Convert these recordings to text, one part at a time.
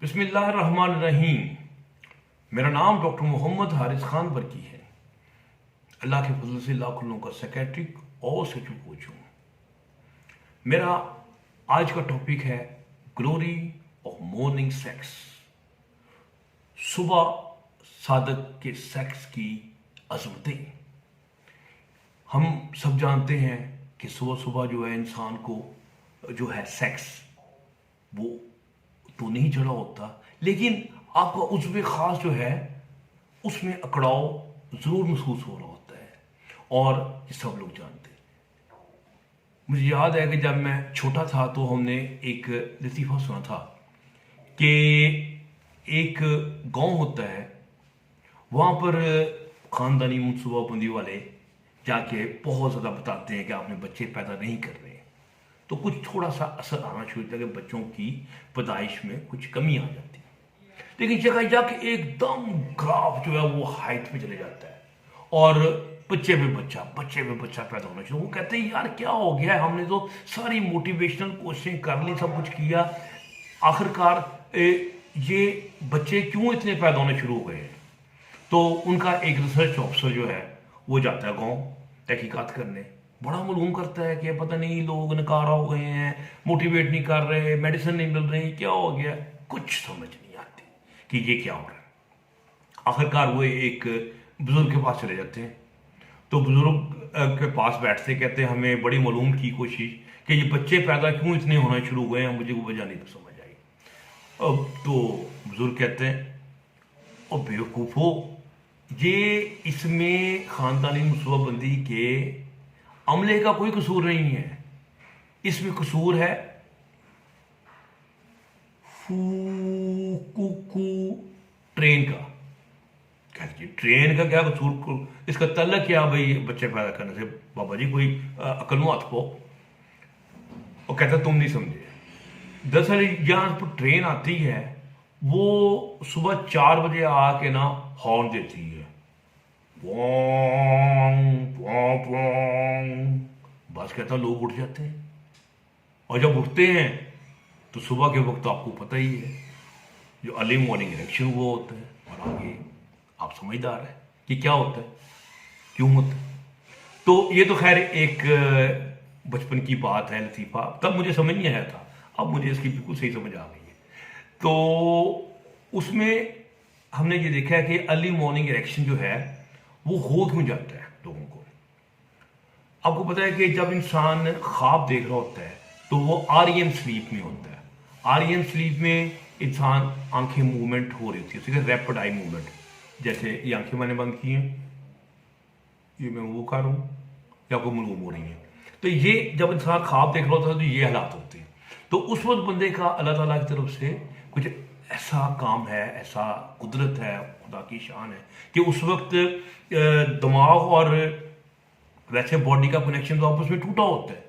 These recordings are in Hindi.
बिस्मिल्लाहिर्रहमानिर्रहीम। मेरा नाम डॉक्टर मोहम्मद हारिस खान वर्की है। अल्लाह के फजल से लाख लोगों का सेक्रेटरी और सेक्रेटरी कोच हूँ। मेरा आज का टॉपिक है ग्लोरी ऑफ मॉर्निंग सेक्स। सुबह सादक के सेक्स की अजमतें। हम सब जानते हैं कि सुबह सुबह जो है इंसान को जो है सेक्स वो तो नहीं चढ़ा होता, लेकिन आपका उज़्व खास जो है उसमें अकड़ाव जरूर महसूस हो रहा होता है, और ये सब लोग जानते हैं। मुझे याद है कि जब मैं छोटा था तो हमने एक लतीफ़ा सुना था कि एक गांव होता है, वहाँ पर ख़ानदानी मनसूबाबंदी वाले जाके बहुत ज़्यादा बताते हैं कि आपने बच्चे पैदा नहीं कर रहे, तो कुछ थोड़ा सा असर आना शुरू होता है कि बच्चों की पैदाइश में कुछ कमी आ जाती है। लेकिन जगह जाके एकदम ग्राफ जो है वो हाइट पे चले जाता है और बच्चे पे बच्चा पैदा होना शुरू। वो कहते हैं यार क्या हो गया है, हमने तो सारी मोटिवेशनल कोशिशें कर ली, सब कुछ किया, आखिरकार ये बच्चे क्यों इतने पैदा होने शुरू हो गए हैं। तो उनका एक रिसर्च ऑफिसर जो है वो जाता है गाँव तहकीकात करने, बड़ा मालूम करता है कि पता नहीं लोग नकारा हो गए हैं, मोटिवेट नहीं कर रहे, मेडिसिन नहीं मिल रही, क्या हो गया, कुछ समझ नहीं आती कि ये क्या हो रहा है। आखिरकार वो एक बुजुर्ग के पास चले जाते हैं। तो बुजुर्ग के पास बैठते कहते हैं हमें बड़ी मालूम की कोशिश कि ये बच्चे पैदा क्यों इतने होना शुरू हुए हैं, मुझे वो वजह नहीं समझ आई। अब तो बुजुर्ग कहते हैं और बेवकूफ़ो, ये इसमें ख़ानदानी मनसूबाबंदी के अमले का कोई कसूर नहीं है, इसमें कसूर है फूकू ट्रेन का। कहते ट्रेन का क्या कसूर, इसका तल्लक क्या भाई बच्चे पैदा करने से, बाबा जी कोई अकल में हाथ पो। और कहता तुम नहीं समझे, दरअसल यहाँ पर ट्रेन आती है वो सुबह 4 बजे आके ना हॉर्न देती है, बस कहता लोग उठ जाते हैं, और जब उठते हैं तो सुबह के वक्त आपको पता ही है जो अर्ली मॉर्निंग इरेक्शन हुआ होता है, और आगे आप समझदार है कि क्या होता है, क्यों होता है। तो ये तो खैर एक बचपन की बात है, लतीफ़ा, तब मुझे समझ नहीं आया था, अब मुझे इसकी बिल्कुल सही समझ आ गई है। तो उसमें हमने ये देखा है कि अर्ली मॉर्निंग इरेक्शन जो है वो हो क्यों जाता है लोगों को। आपको पता है कि जब इंसान ख्वाब देख रहा होता है तो वो आरईएम स्लीप में होता है। आरईएम स्लीप में इंसान आंखें मूवमेंट हो रही होती है, रैपिड आई मूवमेंट, जैसे ये आंखें मैंने बंद की हैं, ये मैं वो कर रहा हूँ, या कोई मालूम हो रही है। तो ये जब इंसान ख्वाब देख रहा होता है तो ये हालात होते हैं। तो उस वक्त बंदे का अल्लाह ताला की तरफ से कुछ ऐसा काम है, ऐसा कुदरत है, खुदा की शान है कि उस वक्त दिमाग और वैसे बॉडी का कनेक्शन तो आपस में टूटा होता है।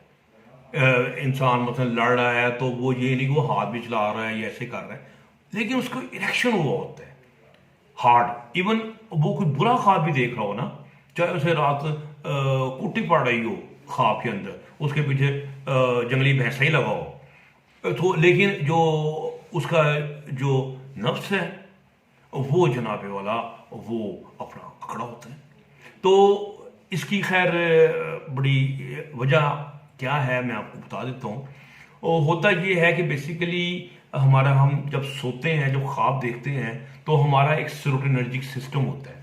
इंसान मतलब लड़ रहा है तो वो ये नहीं कि वो हाथ भी चला रहा है या ऐसे कर रहा है, लेकिन उसको इरेक्शन हुआ होता है हार्ड। इवन वो कोई बुरा ख्वाब भी देख रहा हो ना, चाहे उसे रात कुट्टी पड़ रही हो ख्वाब के अंदर, उसके पीछे जंगली भैंसा ही लगा हो, तो लेकिन जो उसका जो नफ्स है वो जनाबे वाला वो अपना अकड़ा होता है। तो इसकी खैर बड़ी वजह क्या है मैं आपको बता देता हूँ। और होता ये है कि बेसिकली हमारा, हम जब सोते हैं, जब ख्वाब देखते हैं, तो हमारा एक सेरोटोनिनर्जिक सिस्टम होता है,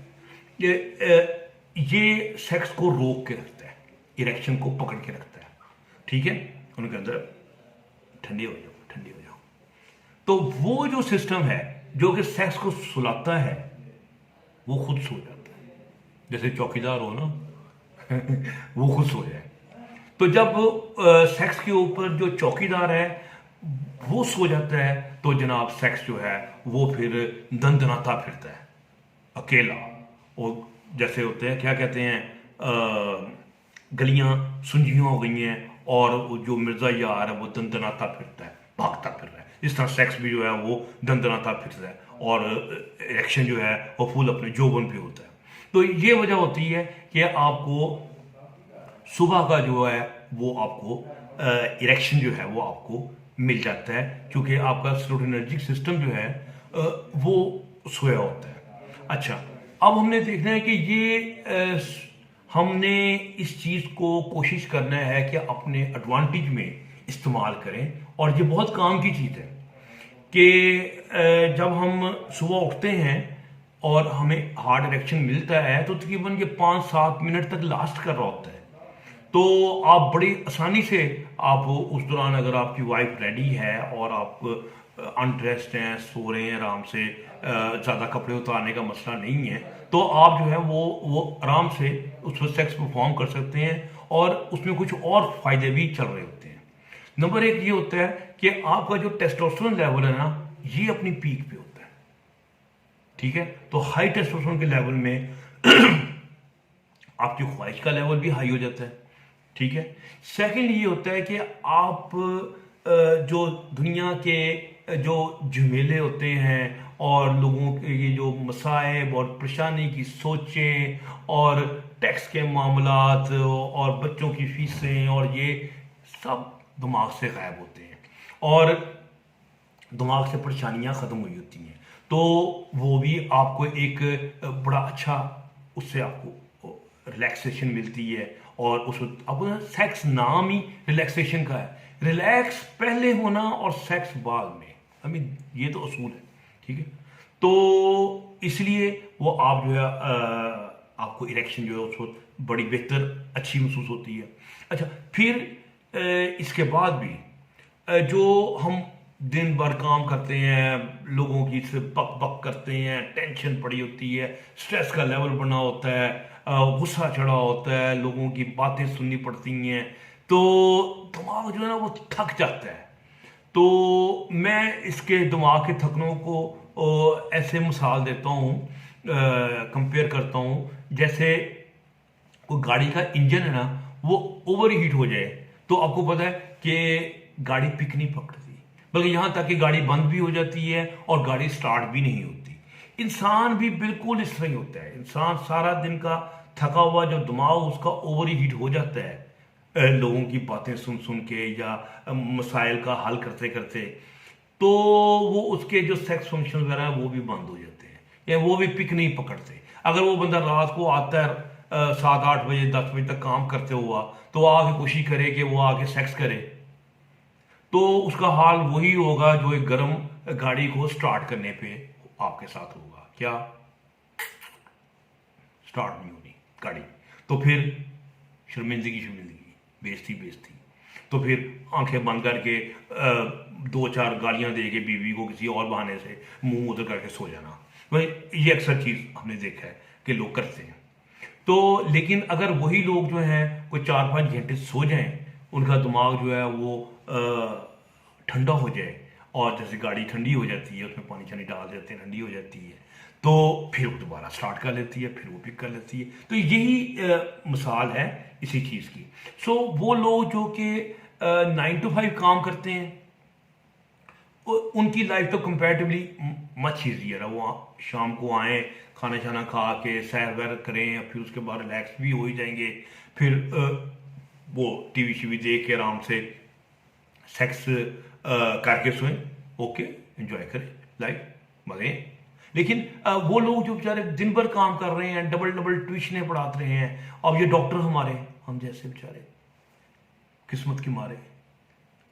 ये सेक्स को रोक के रखता है, इरेक्शन को पकड़ के रखता है, ठीक है, उनके अंदर ठंडी हो जाओ। तो वो जो सिस्टम है जो कि सेक्स को सुलाता है वो खुद सो जाता है, जैसे चौकीदार हो ना वो खुद सो जाए। तो जब सेक्स के ऊपर जो चौकीदार है वो सो जाता है तो जनाब सेक्स जो है वो फिर दंदनाता फिरता है अकेला। और जैसे होते हैं क्या कहते हैं, गलियां सुंजियां हो गई हैं और जो मिर्जा यार है वो दंदनाता फिरता है, भागता फिर रहा है। इस तरह सेक्स भी जो है वो दंदनाता फिरता है और इरेक्शन जो है वो फुल अपने जोबन पे होता है। तो ये वजह होती है कि आपको सुबह का जो है वो आपको इरेक्शन जो है वो आपको मिल जाता है, क्योंकि आपका सेरोटोनिनर्जिक सिस्टम जो है वो सोया होता है। अच्छा, अब हमने देखना है कि ये हमने इस चीज़ को कोशिश करना है कि अपने एडवांटेज में इस्तेमाल करें, और ये बहुत काम की चीज़ है कि जब हम सुबह उठते हैं और हमें हार्ट इरेक्शन मिलता है तो तकरीबन ये 5-7 मिनट तक लास्ट कर रहा होता है। तो आप बड़ी आसानी से आप उस दौरान, अगर आपकी वाइफ रेडी है और आप अनड्रेस्ड हैं, सो रहे हैं आराम से, ज़्यादा कपड़े उतारने का मसला नहीं है, तो आप जो है वो आराम से उस पर सेक्स परफॉर्म कर सकते हैं, और उसमें कुछ और फायदे भी चल रहे होते हैं। नंबर एक ये होता है कि आपका जो टेस्टोस्टेरोन लेवल है ना, ये अपनी पीक पे होता है। ठीक है, तो हाई टेस्टोस्टेरोन के लेवल में आपकी ख्वाहिश का लेवल भी हाई हो जाता है। ठीक है, सेकंड ये होता है कि आप जो दुनिया के जो झमेले होते हैं और लोगों के ये जो मसाइब और परेशानी की सोचें और टैक्स के मामलात और बच्चों की फीसें और ये सब दिमाग से गायब होते हैं, और दिमाग से परेशानियां ख़त्म हुई होती हैं। तो वो भी आपको एक बड़ा अच्छा, उससे आपको रिलैक्सेशन मिलती है। और उस अब सेक्स नाम ही रिलैक्सेशन का है, रिलैक्स पहले होना और सेक्स बाद में, ये तो असूल है। ठीक है, तो इसलिए वो आप जो है आपको इरेक्शन जो है उस वक्त बड़ी बेहतर अच्छी महसूस होती है। अच्छा, फिर इसके बाद भी जो हम दिन भर काम करते हैं, लोगों की से बक बक करते हैं, टेंशन पड़ी होती है, स्ट्रेस का लेवल बना होता है, गुस्सा चढ़ा होता है, लोगों की बातें सुननी पड़ती हैं, तो दिमाग जो है ना वो थक जाता है। तो मैं इसके दिमाग के थकनों को ऐसे मिसाल देता हूँ, कंपेयर करता हूँ, जैसे कोई गाड़ी का इंजन है ना, वो ओवर हीट हो जाए तो आपको पता है कि गाड़ी पिक नहीं पकड़ती, बल्कि यहाँ तक कि गाड़ी बंद भी हो जाती है और गाड़ी स्टार्ट भी नहीं होती। इंसान भी बिल्कुल इस तरह ही होता है। इंसान सारा दिन का थका हुआ जो दिमाग उसका ओवर हीट हो जाता है, लोगों की बातें सुन सुन के या मसाइल का हल करते करते, तो वो उसके जो सेक्स फंक्शन वगैरह है वो भी बंद हो जाते हैं, या वो भी पिक नहीं पकड़ते। अगर वो बंदा रात को आता है 7-8 बजे 10 बजे तक काम करते हुआ, तो आके कोशिश करे कि वो आके सेक्स करे, तो उसका हाल वही होगा जो एक गर्म गाड़ी को स्टार्ट करने पे आपके साथ होगा। क्या स्टार्ट नहीं होनी गाड़ी, तो फिर शर्मिंदगी शर्मिंदगी, बेइज्जती बेइज्जती, तो फिर आंखें बंद करके 2-4 गालियां दे के बीवी को किसी और बहाने से मुंह उधर करके सो जाना। भाई ये अक्सर चीज हमने देखा है कि लोग करते हैं। तो लेकिन अगर वही लोग जो हैं कोई 4-5 घंटे सो जाएं, उनका दिमाग जो है वो ठंडा हो जाए, और जैसे गाड़ी ठंडी हो जाती है, उसमें पानी छानी डाल देते हैं, ठंडी हो जाती है, तो फिर वो दोबारा स्टार्ट कर लेती है, फिर वो पिक कर लेती है। तो यही मिसाल है इसी चीज़ की। सो वो लोग जो कि 9 to 5 काम करते हैं, उनकी लाइफ तो कंपैरेटिवली मच ईजियर है। वो शाम को आए, खाना शाना खा के सैर वैर करें, फिर उसके बाद रिलैक्स भी हो ही जाएंगे, फिर वो टीवी शीवी देख के आराम से सेक्स करके सोएं, ओके, एंजॉय करें लाइफ, मजे। लेकिन वो लोग जो बेचारे दिन भर काम कर रहे हैं, डबल डबल ट्यूशनें पढ़ाते रहे हैं, अब ये डॉक्टर हमारे, हम जैसे बेचारे किस्मत के मारे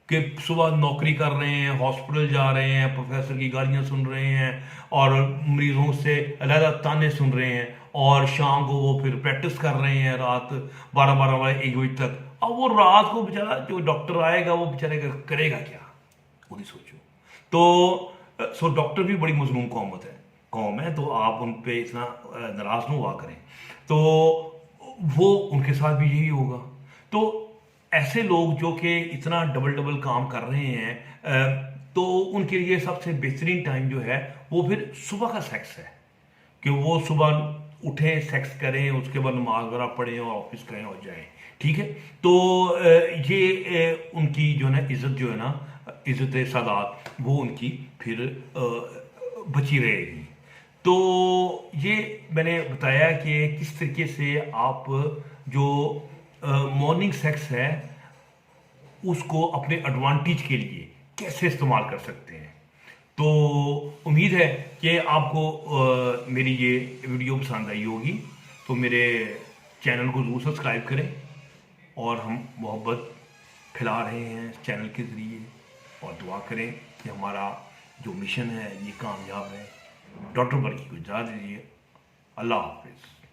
कि सुबह नौकरी कर रहे हैं, हॉस्पिटल जा रहे हैं, प्रोफेसर की गालियां सुन रहे हैं और मरीजों से अलग ताने सुन रहे हैं, और शाम को वो फिर प्रैक्टिस कर रहे हैं रात 12-12 बजे 1 बजे तक। अब वो रात को बेचारा जो डॉक्टर आएगा वो बेचारे करेगा क्या, वो नहीं सोचो। तो सो डॉक्टर भी बड़ी मजलूम कौम है, तो आप उन पे इतना नाराज न हुआ करें। तो वो उनके साथ भी यही होगा। तो ऐसे लोग जो कि इतना डबल डबल काम कर रहे हैं, तो उनके लिए सबसे बेहतरीन टाइम जो है वो फिर सुबह का सेक्स है, कि वो सुबह उठें, सेक्स करें, उसके बाद नमाज वगैरह पढ़ें और ऑफिस करें और जाएं। ठीक है, तो ये उनकी जो है ना इज्जत, जो है ना इज्जत सादात, वो उनकी फिर बची रहेगी। तो ये मैंने बताया कि किस तरीके से आप जो मॉर्निंग सेक्स है उसको अपने एडवांटेज के लिए कैसे इस्तेमाल कर सकते हैं। तो उम्मीद है कि आपको मेरी ये वीडियो पसंद आई होगी। तो मेरे चैनल को ज़रूर सब्सक्राइब करें, और हम मोहब्बत फैला रहे हैं इस चैनल के ज़रिए, और दुआ करें कि हमारा जो मिशन है ये कामयाब है। डॉक्टर बरकी को इजाज़त दीजिए। अल्लाह हाफिज़।